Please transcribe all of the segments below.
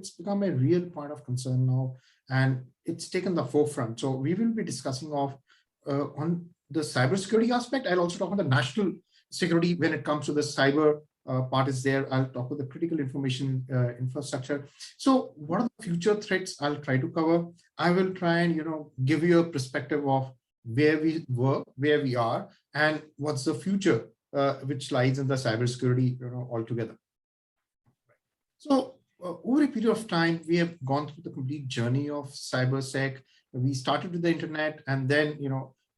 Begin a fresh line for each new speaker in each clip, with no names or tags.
it's become a real point of concern now, and it's taken the forefront. So we will be discussing on the cybersecurity aspect. I'll also talk on the national security when it comes to the cyber part is there. I'll talk about the critical information infrastructure. So what are the future threats I'll try to cover? I will try and give you a perspective of where we were, where we are, and what's the future which lies in the cybersecurity altogether. So over a period of time, we have gone through the complete journey of cybersec. We started with the internet, and then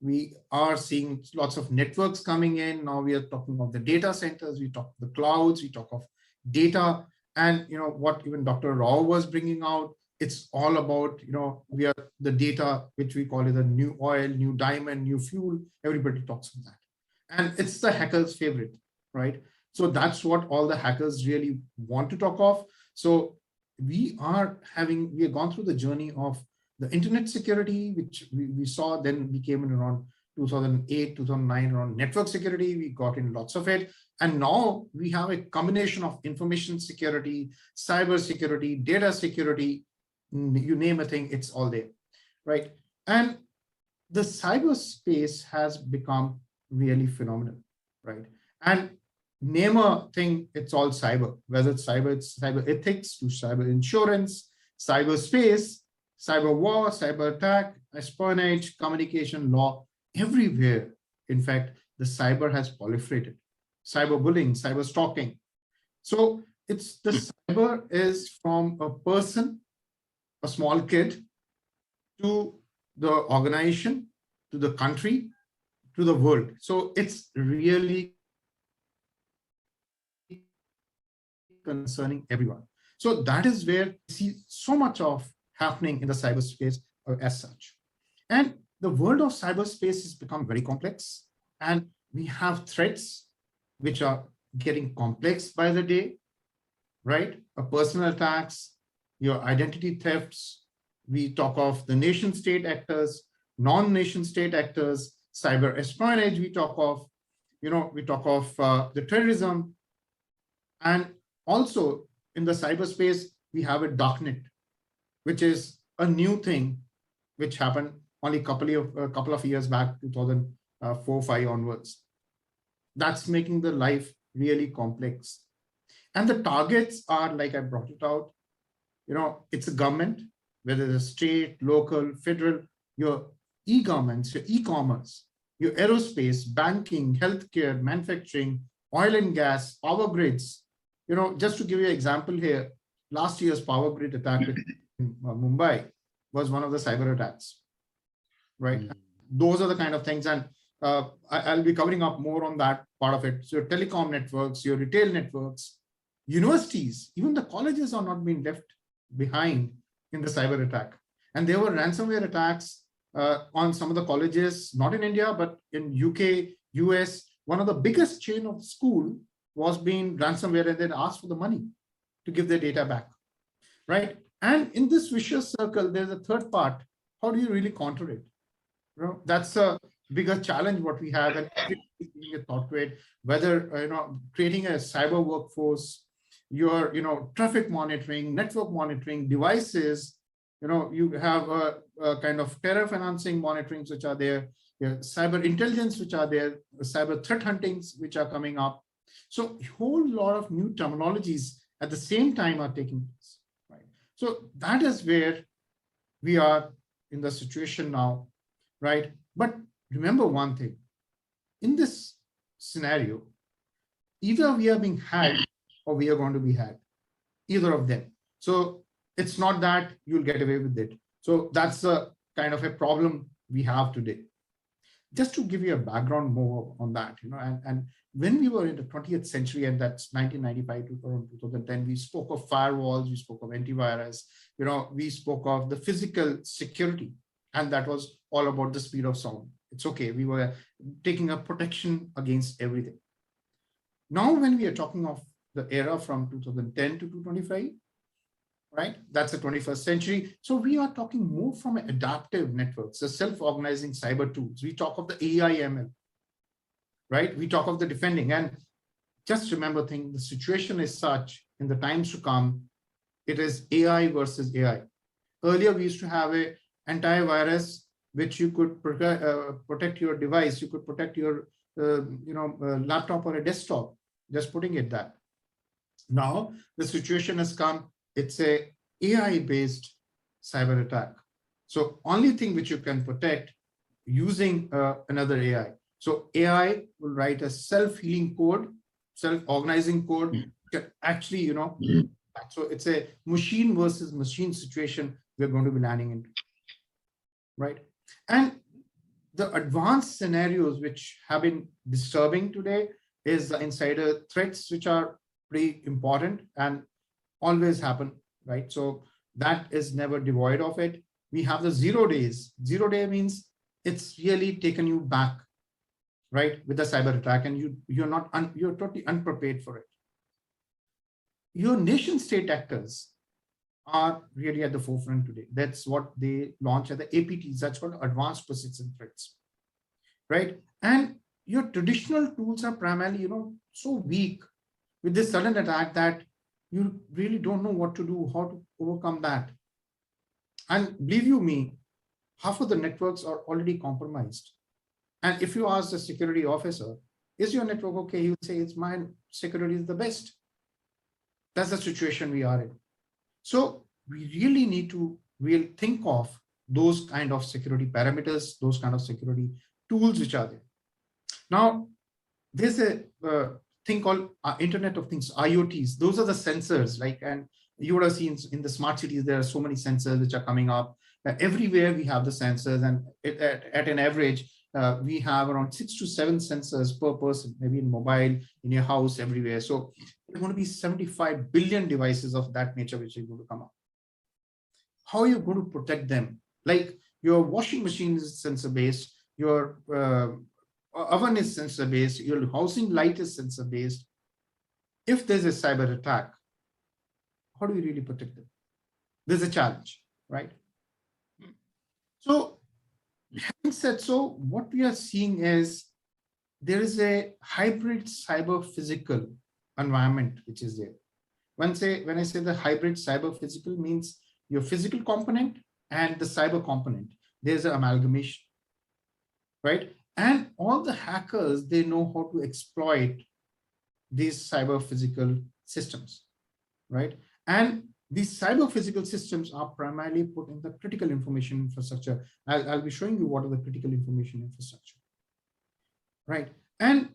we are seeing lots of networks coming in. Now we are talking of the data centers, we talk of the clouds, we talk of data, and what even Dr. Rao was bringing out. It's all about we are the data, which we call it the new oil, new diamond, new fuel. Everybody talks about that, and it's the hacker's favorite, right? So that's what all the hackers really want to talk of. So we have gone through the journey of the internet security, which we saw then became in around 2008, 2009, around network security. We got in lots of it. And now we have a combination of information security, cyber security, data security, you name a thing, it's all there, right? And the cyberspace has become really phenomenal, right? And name a thing, it's all cyber, whether it's cyber ethics to cyber insurance, cyberspace, cyber war, cyber attack, espionage, communication law, everywhere. In fact, the cyber has proliferated. Cyberbullying, cyber stalking. So it's the cyber is from a person, a small kid, to the organization, to the country, to the world. So it's really concerning everyone. So that is where we see so much of happening in the cyberspace as such. And the world of cyberspace has become very complex, and we have threats which are getting complex by the day, right? Personal attacks, your identity thefts. We talk of the nation state actors, non-nation state actors, cyber espionage. We talk of, the terrorism, and also in the cyberspace we have a darknet, which is a new thing which happened only a couple of years back, 2004-5 onwards. That's making the life really complex. And the targets are, like I brought it out, it's a government, whether it's state, local, federal, your e-governments, your e-commerce, your aerospace, banking, healthcare, manufacturing, oil and gas, power grids. Just to give you an example here, last year's power grid attack in Mumbai was one of the cyber attacks, right? Those are the kind of things, and I'll be covering up more on that part of it. So your telecom networks, your retail networks, universities, even the colleges are not being left behind in the cyber attack. And there were ransomware attacks on some of the colleges, not in India, but in UK, US. One of the biggest chain of school was being ransomware, and then asked for the money to give their data back, right? And in this vicious circle, there's a third part. How do you really counter it? That's a bigger challenge what we have, and being a thought to it, whether creating a cyber workforce, your traffic monitoring, network monitoring, devices, you have a kind of terror financing monitorings which are there, cyber intelligence which are there, cyber threat huntings which are coming up. So a whole lot of new terminologies at the same time are taking place, right? So that is where we are in the situation now, right? But remember one thing, in this scenario, either we are being hacked or we are going to be hacked, either of them. So it's not that you'll get away with it. So that's the kind of a problem we have today. Just to give you a background more on that, and when we were in the 20th century, and that's 1995 to 2010, we spoke of firewalls, we spoke of antivirus, we spoke of the physical security, and that was all about the speed of sound. It's okay, we were taking a protection against everything. Now, when we are talking of the era from 2010 to 2025, right? That's the 21st century. So we are talking more from adaptive networks, the self-organizing cyber tools. We talk of the AI/ML, right? We talk of the defending. And just remember, the situation is such in the times to come, It is AI versus AI. Earlier, we used to have a antivirus which you could protect your device. You could protect your laptop or a desktop, just putting it that. Now, the situation has come. It's a AI-based cyber attack. So only thing which you can protect using another AI. So AI will write a self-healing code, self-organizing code, can actually, so it's a machine versus machine situation we're going to be landing into, right? And the advanced scenarios which have been disturbing today is the insider threats, which are pretty important and always happen, right? So that is never devoid of it. We have the 0 days. 0 day means it's really taken you back, right, with the cyber attack, and you're totally unprepared for it. Your nation state actors are really at the forefront today. That's what they launch at the APTs. That's called advanced persistent threats, right? And your traditional tools are primarily, so weak with this sudden attack that you really don't know what to do, how to overcome that. And believe you me, half of the networks are already compromised. And if you ask the security officer, is your network okay? He will say, it's my security is the best. That's the situation we are in. So we really need to think of those kind of security parameters, those kind of security tools which are there. Now, there's a thing called Internet of Things, IoTs. Those are the sensors, and you would have seen in the smart cities, there are so many sensors which are coming up. Everywhere we have the sensors, and at an average, we have around 6 to 7 sensors per person, maybe in mobile, in your house, everywhere. So there are going to be 75 billion devices of that nature which are going to come up. How are you going to protect them? Like your washing machine is sensor-based, your oven is sensor-based, your housing light is sensor-based. If there's a cyber attack, how do we really protect them? There's a challenge, right? So having said so, what we are seeing is there is a hybrid cyber-physical environment which is there. When I say the hybrid cyber-physical means your physical component and the cyber component, there's an amalgamation, right? And all the hackers, they know how to exploit these cyber-physical systems, right? And these cyber-physical systems are primarily put in the critical information infrastructure. I'll be showing you what are the critical information infrastructure, right? And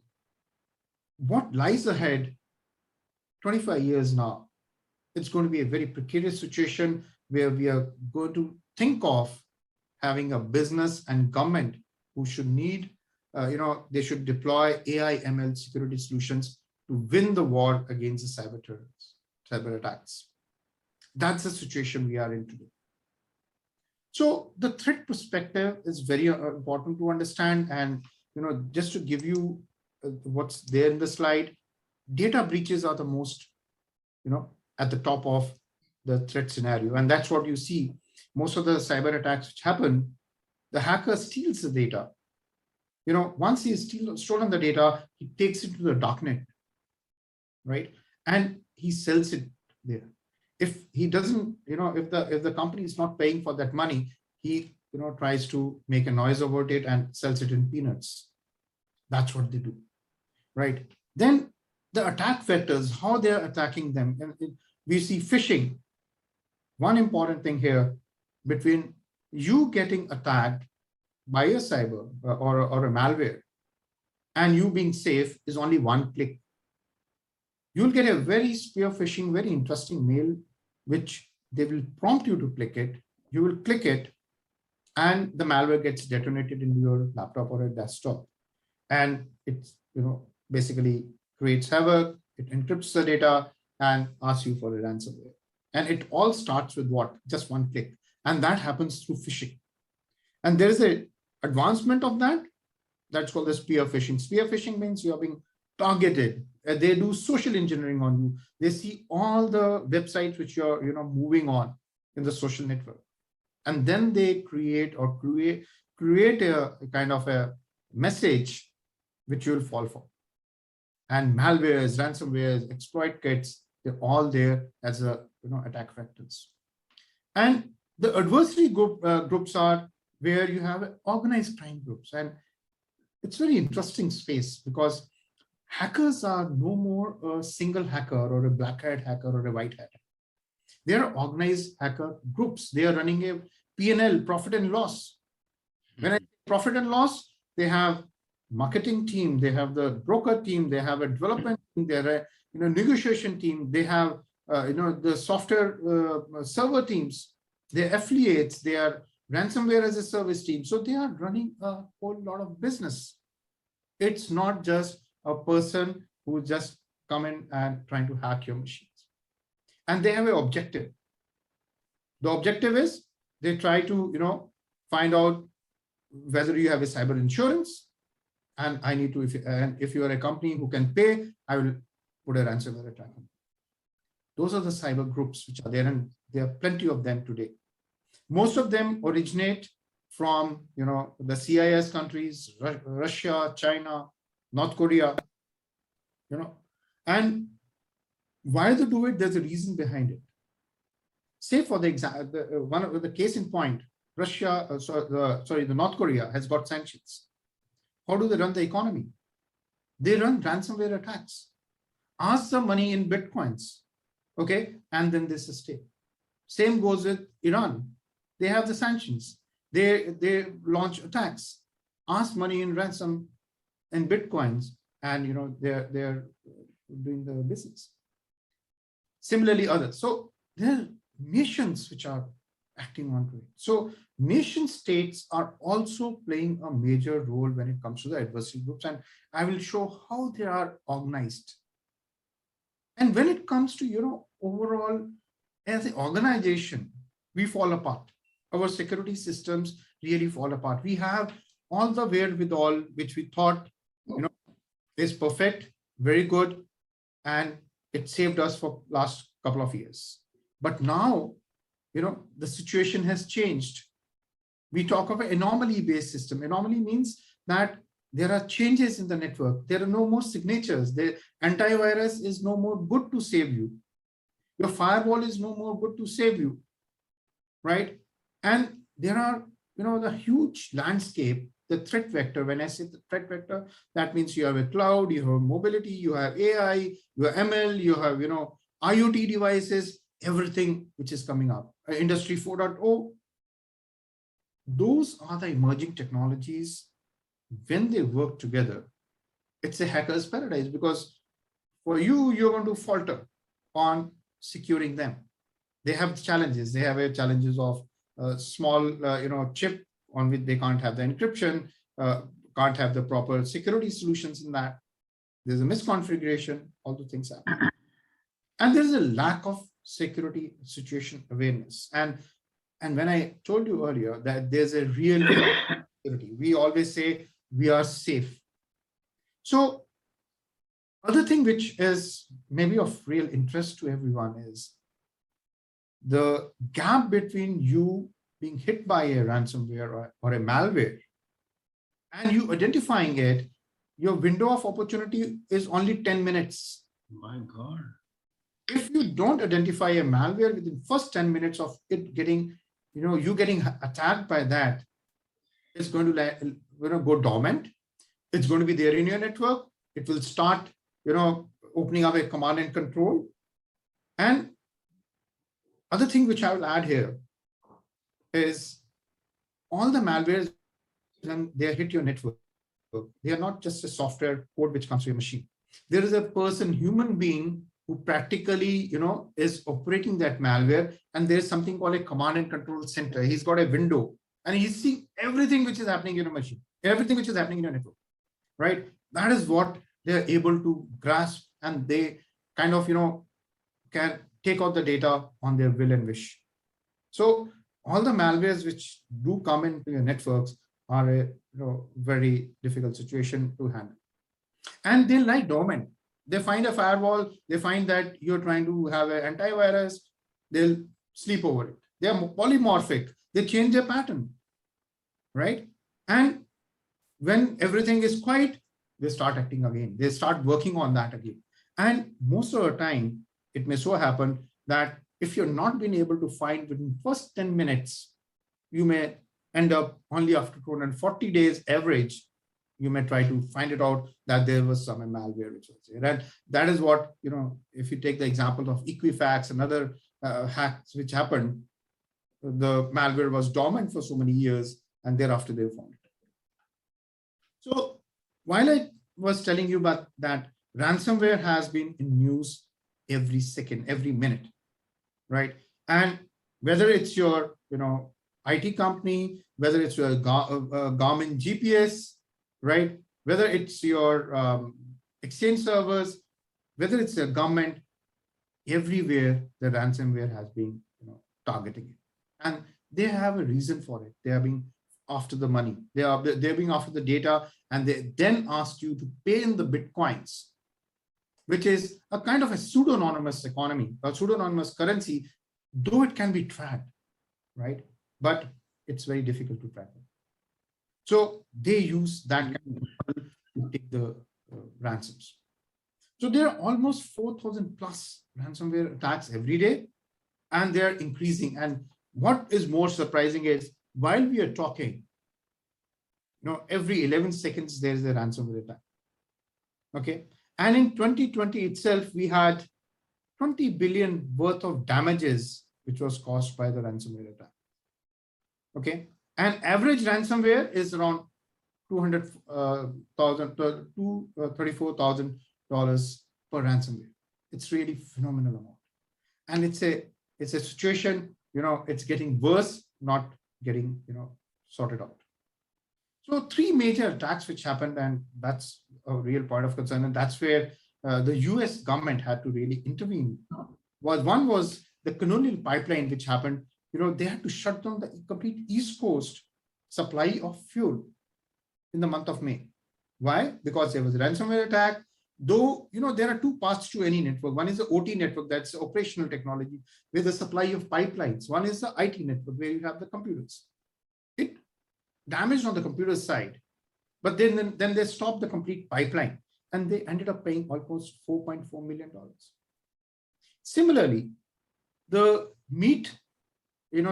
what lies ahead, 25 years now, it's going to be a very precarious situation where we are going to think of having a business and government who should need, they should deploy AI ML security solutions to win the war against the cyber attacks. That's the situation we are in today. So the threat perspective is very important to understand. And, just to give you what's there in the slide, data breaches are the most, at the top of the threat scenario. And that's what you see. Most of the cyber attacks which happen, the hacker steals the data. Once he's stolen the data, he takes it to the darknet, right? And he sells it there. If he doesn't, if the company is not paying for that money, he, tries to make a noise about it and sells it in peanuts. That's what they do, right? Then the attack vectors, how they're attacking them. And we see phishing. One important thing here, between you getting attacked by a cyber or a malware and you being safe is only one click. You'll get a very spear phishing, very interesting mail, which they will prompt you to click it. You will click it, and the malware gets detonated into your laptop or a desktop. And it's, basically creates havoc, it encrypts the data and asks you for a ransomware. And it all starts with what? Just one click. And that happens through phishing. And there is an advancement of that. That's called the spear phishing. Spear phishing means you are being targeted. They do social engineering on you. They see all the websites which you're moving on in the social network. And then they create a kind of a message which you'll fall for. And malwares, ransomwares, exploit kits, they're all there as a attack vectors. And the adversary groups are where you have organized crime groups. And it's very interesting space because hackers are no more a single hacker or a black hat hacker or a white hat. They are organized hacker groups. They are running a P&L, profit and loss. When I say profit and loss, they have marketing team, they have the broker team, they have a development team, they have a negotiation team, they have the software server teams, they're affiliates, they are ransomware as a service team. So they are running a whole lot of business. It's not just a person who just come in and trying to hack your machines. And they have an objective. The objective is they try to find out whether you have a cyber insurance, and I need to, if you are a company who can pay, I will put a ransomware attack on. Those are the cyber groups which are there, and there are plenty of them today. Most of them originate from the CIS countries, Russia, China, North Korea, and why they do it, there's a reason behind it. Say for the example, one of the case in point, Russia, the North Korea has got sanctions. How do they run the economy? They run ransomware attacks. Ask the money in bitcoins, okay, and then they sustain. Same goes with Iran. They have the sanctions. They launch attacks. Ask money in ransom and bitcoins, and they're doing the business. Similarly, others. So there are nations which are acting onto it. So nation states are also playing a major role when it comes to the adversary groups, and I will show how they are organized. And when it comes to overall, as an organization, we fall apart. Our security systems really fall apart. We have all the wherewithal which we thought is perfect, very good, and it saved us for last couple of years. But now, the situation has changed. We talk of an anomaly-based system. Anomaly means that there are changes in the network. There are no more signatures. The antivirus is no more good to save you. Your firewall is no more good to save you, right? And there are, the huge landscape, the threat vector. When I say the threat vector, that means you have a cloud, you have mobility, you have AI, you have ML, you have, IoT devices, everything which is coming up. Industry 4.0. Those are the emerging technologies. When they work together, it's a hacker's paradise, because for you, you're going to falter on securing them. They have challenges. They have challenges of small, chip on which they can't have the encryption, can't have the proper security solutions in that. There's a misconfiguration, all the things happen. And there's a lack of security situation awareness. And when I told you earlier that there's a real security, we always say we are safe. So other thing which is maybe of real interest to everyone is the gap between you being hit by a ransomware or a malware and you identifying it. Your window of opportunity is only 10 minutes.
My God.
If you don't identify a malware within first 10 minutes of it getting, you getting attacked by that, it's going to go dormant. It's going to be there in your network. It will start, opening up a command and control. And other thing which I will add here is all the malwares, when they hit your network, they are not just a software code which comes to your machine. There is a person, human being, who practically, is operating that malware, and there's something called a command and control center. He's got a window, and he's seeing everything which is happening in your machine, everything which is happening in your network, right? That is what they're able to grasp, and they kind of, can take out the data on their will and wish. So all the malwares which do come into your networks are a very difficult situation to handle. And they lie dormant. They find a firewall, they find that you're trying to have an antivirus, they'll sleep over it. They are polymorphic, they change their pattern, right? And when everything is quiet, they start acting again. They start working on that again. And most of the time, it may so happen that if you're not being able to find within first 10 minutes, you may end up only after 240 days average, you may try to find it out that there was some malware which was there. And that is what, if you take the example of Equifax and other hacks which happened, the malware was dormant for so many years, and thereafter they found it. So while I was telling you about that, ransomware has been in news every second, every minute, right? And whether it's your, IT company, whether it's your Garmin GPS, right? Whether it's your exchange servers, whether it's a government, everywhere the ransomware has been, targeting it. And they have a reason for it. They are being after the money. They're being after the data, and they then ask you to pay in the Bitcoins, which is a kind of a pseudo-anonymous economy, a pseudo-anonymous currency, though it can be tracked, right? But it's very difficult to track it. So they use that kind of model to take the ransoms. So there are almost 4,000 plus ransomware attacks every day, and they're increasing. And what is more surprising is, while we are talking, every 11 seconds, there is a ransomware attack. Okay. And in 2020 itself, we had 20 billion worth of damages, which was caused by the ransomware attack. Okay. And average ransomware is around $234,000 per ransomware. It's really phenomenal amount. And it's a situation, it's getting worse, not getting, sorted out. So 3 major attacks which happened, and that's a real point of concern. And that's where the US government had to really intervene. One was the colonial pipeline, which happened. They had to shut down the complete East Coast supply of fuel in the month of May. Why? Because there was a ransomware attack. Though, there are 2 parts to any network. One is the OT network, that's operational technology, with the supply of pipelines. One is the IT network, where you have the computers. It damaged on the computer side, but then they stopped the complete pipeline, and they ended up paying almost $4.4 million. Similarly, the meat,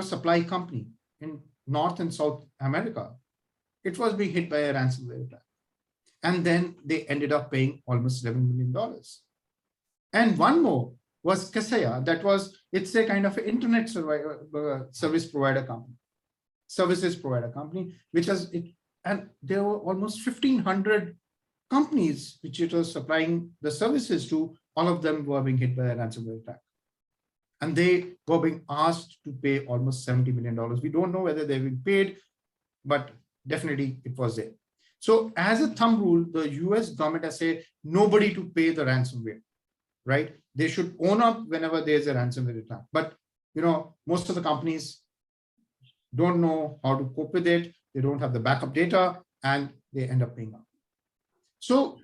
supply company in North and South America, it was being hit by a ransomware attack. And then they ended up paying almost $11 million. And one more was Kaseya. It's a kind of an internet services provider company, which has it. And there were almost 1,500 companies which it was supplying the services to. All of them were being hit by a ransomware attack. And they were being asked to pay almost $70 million. We don't know whether they've been paid, but definitely it was there. So as a thumb rule, the US government has said nobody to pay the ransomware, right? They should own up whenever there's a ransomware attack. But, most of the companies don't know how to cope with it. They don't have the backup data, and they end up paying up. So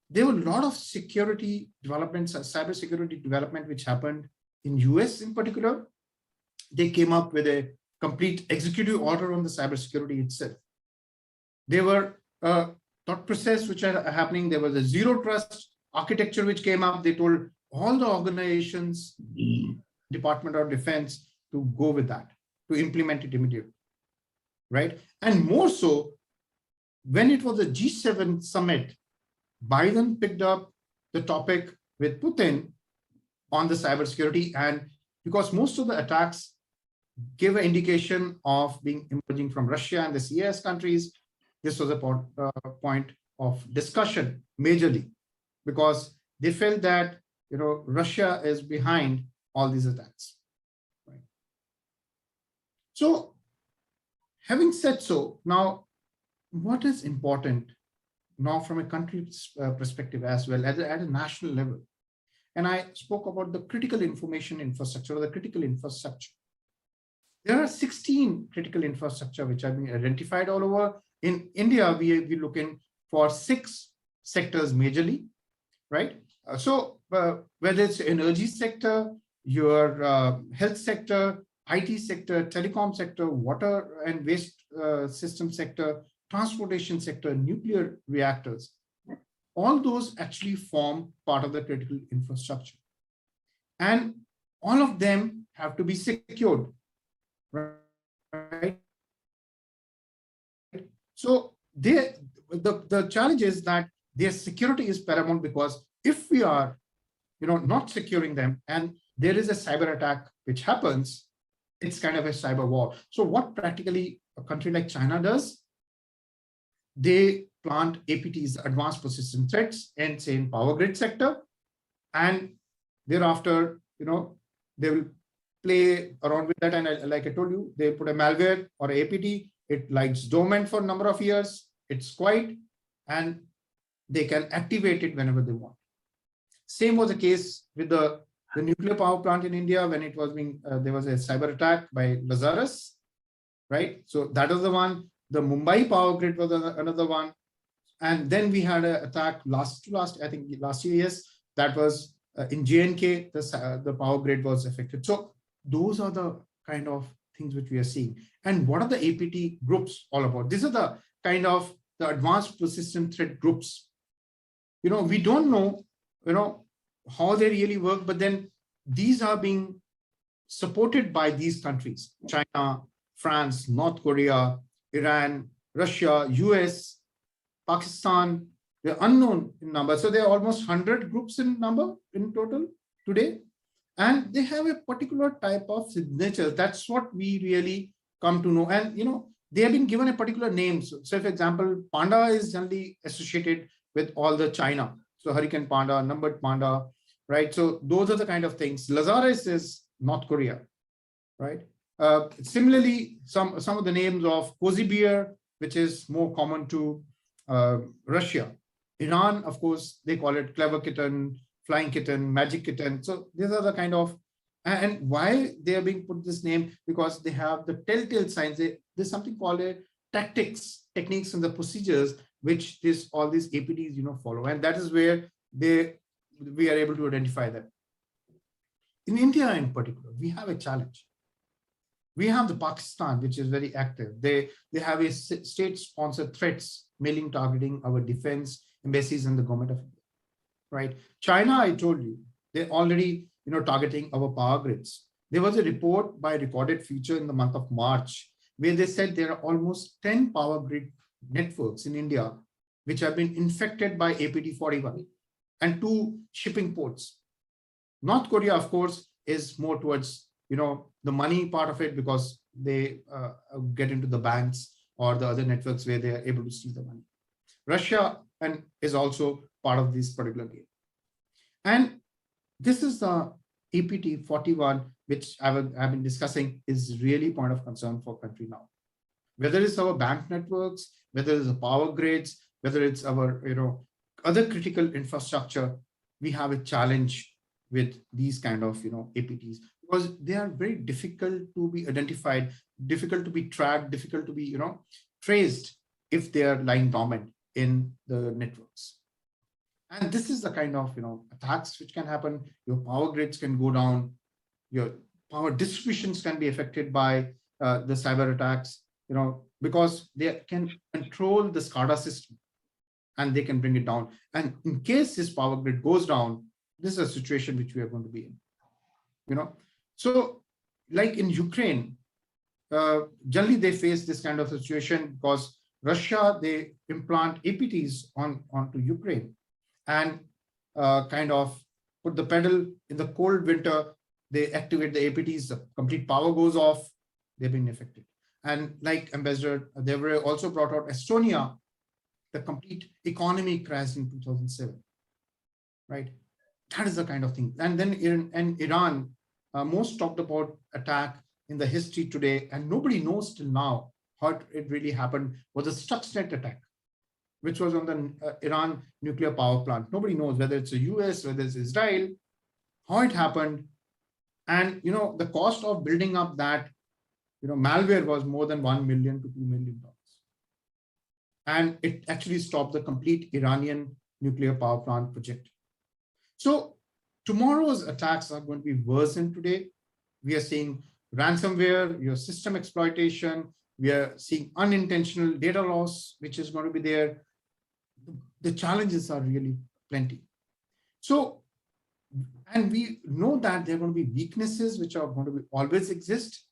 there were a lot of security developments, cybersecurity development, which happened in US in particular. They came up with a complete executive order on the cybersecurity itself. There were thought process which are happening. There was a zero trust architecture which came up. They told all the organizations, Department of Defense, to go with that, to implement it immediately, right? And more so, when it was a G7 summit, Biden picked up the topic with Putin on the cybersecurity, and because most of the attacks gave an indication of being emerging from Russia and the CIS countries, this was a point of discussion majorly, because they felt that Russia is behind all these attacks. Right? So, having said so, now what is important now from a country's perspective as well, at a national level? And I spoke about the critical information infrastructure, or the critical infrastructure. There are 16 critical infrastructure which have been identified all over. In India, we're looking for 6 sectors majorly, right? So whether it's energy sector, your health sector, IT sector, telecom sector, water and waste system sector, transportation sector, nuclear reactors, all those actually form part of the critical infrastructure. And all of them have to be secured, right? So the challenge is that their security is paramount, because if we are not securing them and there is a cyber attack which happens, it's kind of a cyber war. So what practically a country like China does, they plant APTs, advanced persistent threats, and say in power grid sector, and thereafter they will play around with that, and like I told you, they put a malware or a APT, it lies dormant for a number of years, it's quiet, and they can activate it whenever they want. Same was the case with the nuclear power plant in India when it was being, there was a cyber attack by Lazarus, right? So that was the one. The Mumbai power grid was another one. And then we had an attack last year, yes, that was in J&K, the power grid was affected. So those are the kind of things which we are seeing. And what are the APT groups all about? These are the kind of the advanced persistent threat groups. We don't know, how they really work, but then these are being supported by these countries: China, France, North Korea, Iran, Russia, US, Pakistan. They're unknown in number. So there are almost 100 groups in number in total today. And they have a particular type of signature. That's what we really come to know. And, they have been given a particular name. So for example, Panda is generally associated with all the China. So Hurricane Panda, Numbered Panda, right? So those are the kind of things. Lazarus is North Korea, right? Similarly, some of the names of Cozy Bear, which is more common to Russia. Iran, of course, they call it Clever Kitten, Flying Kitten, Magic Kitten. So these are the kind of, and why they are being put this name? Because they have the telltale signs. There's something called a techniques, and the procedures which all these APTs follow, and that is where we are able to identify them. In India, in particular, we have a challenge. We have the Pakistan, which is very active. They have a state-sponsored threats mailing targeting our defense embassies and the government of India, right? China, I told you, they're already targeting our power grids. There was a report by Recorded Future in the month of March where they said there are almost 10 power grid networks in India which have been infected by APT41 and 2 shipping ports. North Korea, of course, is more towards the money part of it, because they get into the banks or the other networks where they are able to steal the money. Russia is also part of this particular game. And this is the APT41, which I've been discussing, is really point of concern for country now. Whether it's our bank networks, whether it's the power grids, whether it's our other critical infrastructure, we have a challenge with these kind of APTs, because they are very difficult to be identified, difficult to be tracked, difficult to be traced if they are lying dormant in the networks. And this is the kind of attacks which can happen. Your power grids can go down, your power distributions can be affected by the cyber attacks, because they can control the SCADA system and they can bring it down. And in case this power grid goes down, this is a situation which we are going to be in. So like in Ukraine, generally they face this kind of situation because Russia, they implant APTs onto Ukraine and kind of put the pedal in the cold winter. They activate the APTs, the complete power goes off, they've been affected. And like Ambassador Devare also brought out, Estonia, the complete economy crashed in 2007, right? That is the kind of thing. And then in Iran, most talked about attack in the history today, and nobody knows till now how it really happened, was a Stuxnet attack, which was on the Iran nuclear power plant. Nobody knows whether it's the US, whether it's Israel, how it happened. And, the cost of building up that, malware was more than $1 million to $2 million. And it actually stopped the complete Iranian nuclear power plant project. So tomorrow's attacks are going to be worse than today. We are seeing ransomware, your system exploitation. We are seeing unintentional data loss, which is going to be there. The challenges are really plenty. So And we know that there are going to be weaknesses which are going to be always exist,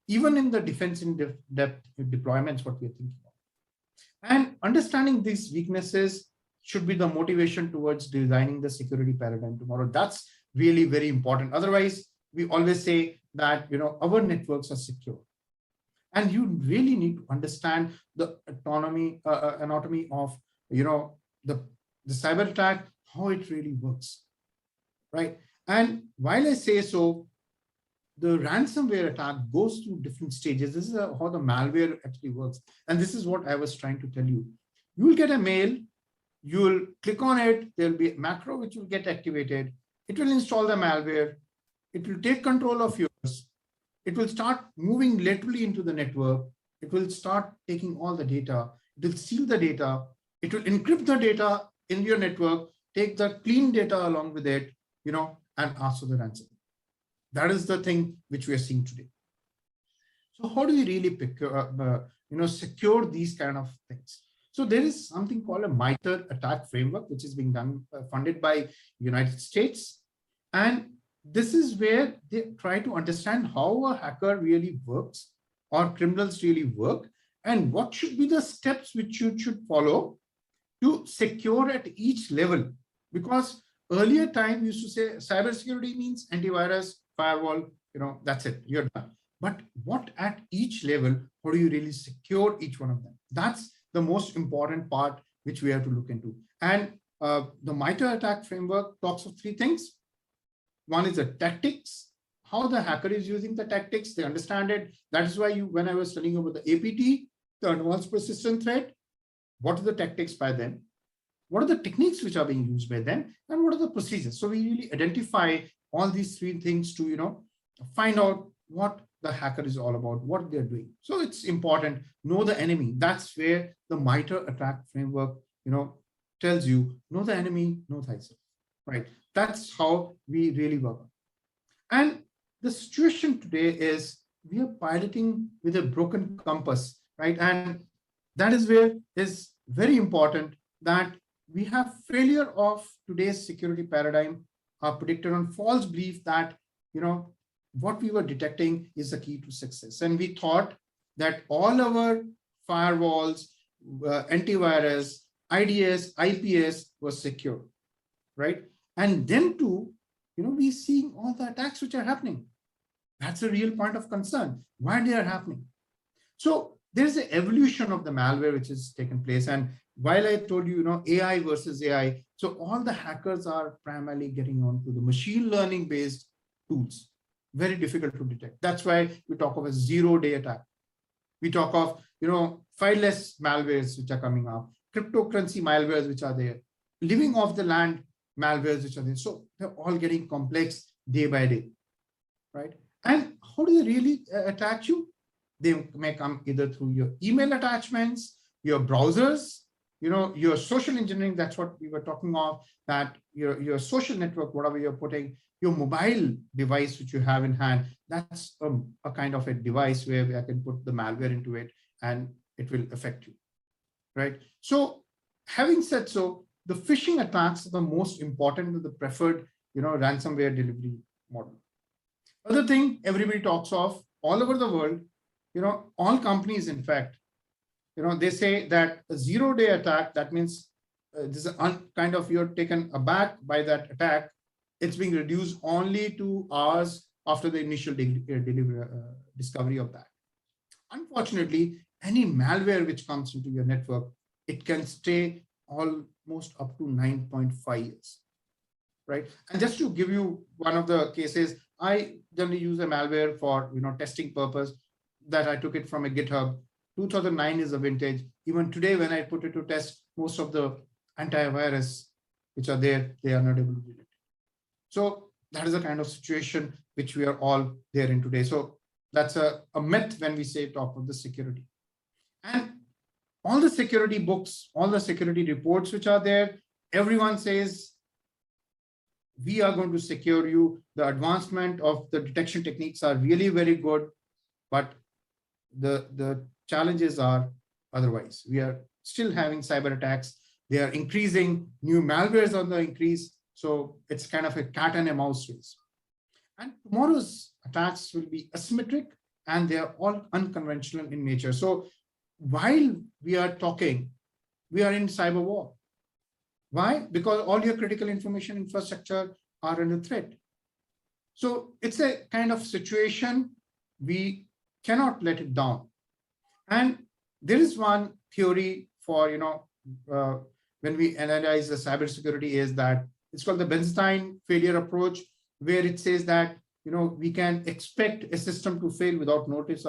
even in the defense in depth deployments, what we're thinking of. And understanding these weaknesses should be the motivation towards designing the security paradigm tomorrow. That's really very important. Otherwise, we always say that our networks are secure. And you really need to understand the anatomy of the cyber attack, how it really works, right? And while I say so, the ransomware attack goes through different stages. This is how the malware actually works. And this is what I was trying to tell you. You will get a mail, you will click on it, there'll be a macro which will get activated. It will install the malware. It will take control of yours. It will start moving laterally into the network. It will start taking all the data. It will steal the data. It will encrypt the data in your network, take the clean data along with it, and ask for the ransom. That is the thing which we are seeing today. So how do we really secure these kind of things? So there is something called a MITRE attack framework, which is being done, funded by United States. And this is where they try to understand how a hacker really works or criminals really work, and what should be the steps which you should follow to secure at each level. Because earlier time we used to say cybersecurity means antivirus, firewall, that's it, you're done. But what at each level, how do you really secure each one of them? That's the most important part which we have to look into. And the MITRE attack framework talks of three things. One is the tactics, how the hacker is using the tactics, they understand it. That is why when I was telling you about the APT, the advanced persistent threat, what are the tactics by them? What are the techniques which are being used by them? And what are the procedures? So we really identify all these three things to, find out what the hacker is all about, what they're doing. So it's important, know the enemy. That's where the MITRE attack framework, tells you, know the enemy, know thyself, right? That's how we really work. And the situation today is we are piloting with a broken compass, right? And that is where it's very important that we have failure of today's security paradigm are predicted on false belief that, what we were detecting is the key to success. And we thought that all our firewalls, antivirus, IDS, IPS was secure, right? And then too, we're seeing all the attacks which are happening. That's a real point of concern, why they are happening. So there's an evolution of the malware which has taken place. And while I told you, AI versus AI, so all the hackers are primarily getting onto the machine learning based tools. Very difficult to detect. That's why we talk of a zero-day attack. We talk of, fileless malwares which are coming up, cryptocurrency malwares which are there, living off the land malwares which are there. So they're all getting complex day by day, right? And how do they really attack you? They may come either through your email attachments, your browsers, your social engineering. That's what we were talking of, that your social network, whatever you're putting, your mobile device which you have in hand, that's a kind of a device where I can put the malware into it and it will affect you, right? So having said so, the phishing attacks are the most important of the preferred, ransomware delivery model. Other thing everybody talks of all over the world, all companies, in fact, they say that a zero-day attack, that means this is kind of you're taken aback by that attack. It's being reduced only to hours after the initial discovery of that. Unfortunately, any malware which comes into your network, it can stay almost up to 9.5 years, right? And just to give you one of the cases, I generally use a malware for testing purpose, that I took it from a GitHub. 2009 is the vintage. Even today, when I put it to test, most of the antivirus which are there, they are not able to do it. So that is the kind of situation which we are all there in today. So that's a myth when we say talk of the security. And all the security books, all the security reports which are there, everyone says, we are going to secure you. The advancement of the detection techniques are really very good, but the challenges are otherwise. We are still having cyber attacks. They are increasing. New malwares on the increase. So it's kind of a cat and a mouse race. And tomorrow's attacks will be asymmetric and they are all unconventional in nature. So while we are talking, we are in cyber war. Why? Because all your critical information infrastructure are under threat. So it's a kind of situation we cannot let it down. And there is one theory for, when we analyze the cybersecurity is that it's called the Bernstein failure approach, where it says that, we can expect a system to fail without notice